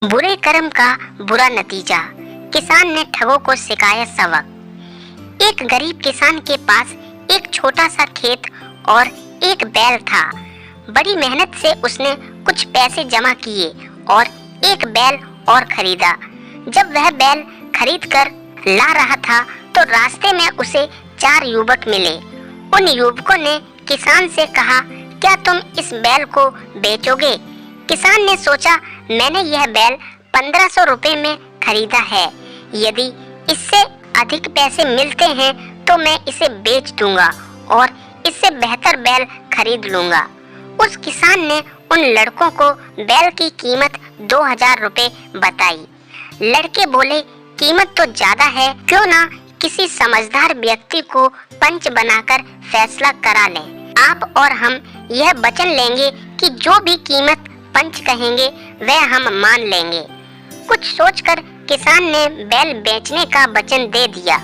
बुरे कर्म का बुरा नतीजा। किसान ने ठगों को सिखाया सबक। एक गरीब किसान के पास एक छोटा सा खेत और एक बैल था। बड़ी मेहनत से उसने कुछ पैसे जमा किए और एक बैल और खरीदा। जब वह बैल खरीद कर ला रहा था तो रास्ते में उसे 4 युवक मिले। उन युवकों ने किसान से कहा, क्या तुम इस बैल को बेचोगे? किसान ने सोचा, मैंने यह बैल 1500 रुपए में खरीदा है। यदि इससे अधिक पैसे मिलते हैं तो मैं इसे बेच दूंगा और इससे बेहतर बैल खरीद लूंगा। उस किसान ने उन लड़कों को बैल की कीमत 2000 रुपए बताई। लड़के बोले, कीमत तो ज्यादा है, क्यों ना किसी समझदार व्यक्ति को पंच बनाकर फैसला करा लें। आप और हम यह वचन लेंगे कि जो भी कीमत पंच कहेंगे वह हम मान लेंगे। कुछ सोचकर किसान ने बैल बेचने का वचन दे दिया।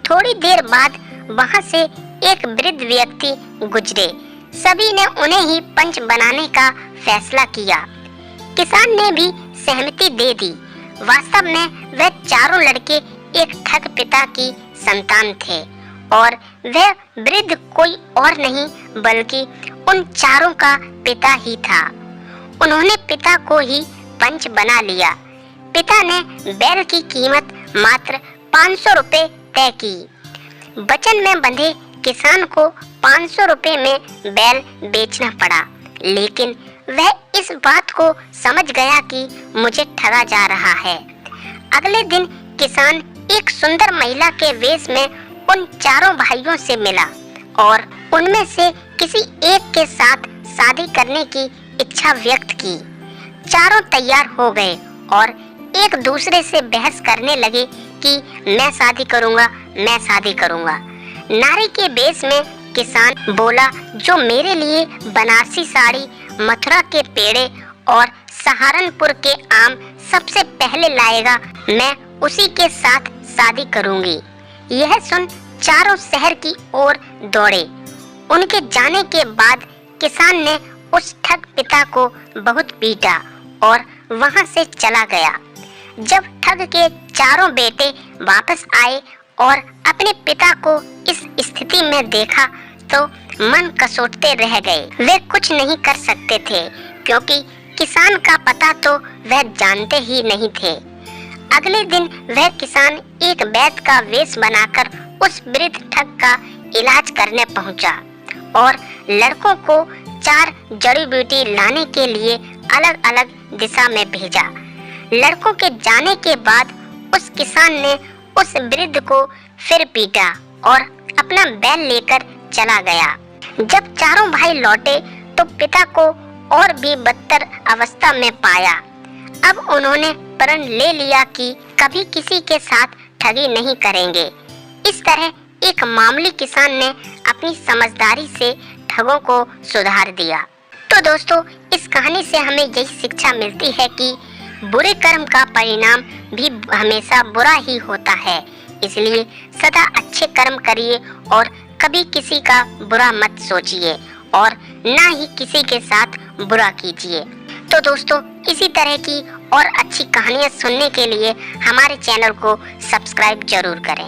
थोड़ी देर बाद वहां से एक वृद्ध व्यक्ति गुजरे। सभी ने उन्हें ही पंच बनाने का फैसला किया। किसान ने भी सहमति दे दी। वास्तव में वह चारों लड़के एक ठग पिता की संतान थे और वह वृद्ध कोई और नहीं बल्कि उन चारों का पिता ही था। उन्होंने पिता को ही पंच बना लिया। पिता ने बैल की कीमत मात्र 500 रुपए तय की। वचन में बंधे किसान को 500 रुपए में बैल बेचना पड़ा, लेकिन वह इस बात को समझ गया कि मुझे ठगा जा रहा है। अगले दिन किसान एक सुंदर महिला के वेश में उन चारों भाइयों से मिला और उनमें से किसी एक के साथ शादी करने की इच्छा व्यक्त की। चारों तैयार हो गए और एक दूसरे से बहस करने लगे कि मैं शादी करूंगा, मैं शादी करूंगा। नारी के वेश में किसान बोला, जो मेरे लिए बनारसी साड़ी, मथुरा के पेड़े और सहारनपुर के आम सबसे पहले लाएगा, मैं उसी के साथ शादी करूंगी। यह सुन चारों शहर की ओर दौड़े। उनके जाने के बाद किसान ने उस ठग पिता को बहुत पीटा और वहां से चला गया। जब ठग के चारों बेटे वापस आए और अपने पिता को इस स्थिति में देखा तो मन कसोटते रह गए। वे कुछ नहीं कर सकते थे क्योंकि किसान का पता तो वह जानते ही नहीं थे। अगले दिन वह किसान एक वैद्य का वेश बनाकर उस वृद्ध ठग का इलाज करने पहुंचा और लड़कों को 4 जड़ी बूटी लाने के लिए अलग अलग दिशा में भेजा। लड़कों के जाने के बाद उस किसान ने उस वृद्ध को फिर पीटा और अपना बैल लेकर चला गया। जब चारों भाई लौटे तो पिता को और भी बदतर अवस्था में पाया। अब उन्होंने प्रण ले लिया कि कभी किसी के साथ ठगी नहीं करेंगे। इस तरह एक मामूली किसान ने अपनी समझदारी से ठगों को सुधार दिया। तो दोस्तों, इस कहानी से हमें यही शिक्षा मिलती है कि बुरे कर्म का परिणाम भी हमेशा बुरा ही होता है। इसलिए सदा अच्छे कर्म करिए और कभी किसी का बुरा मत सोचिए और ना ही किसी के साथ बुरा कीजिए। तो दोस्तों, इसी तरह की और अच्छी कहानियाँ सुनने के लिए हमारे चैनल को सब्सक्राइब जरूर करें।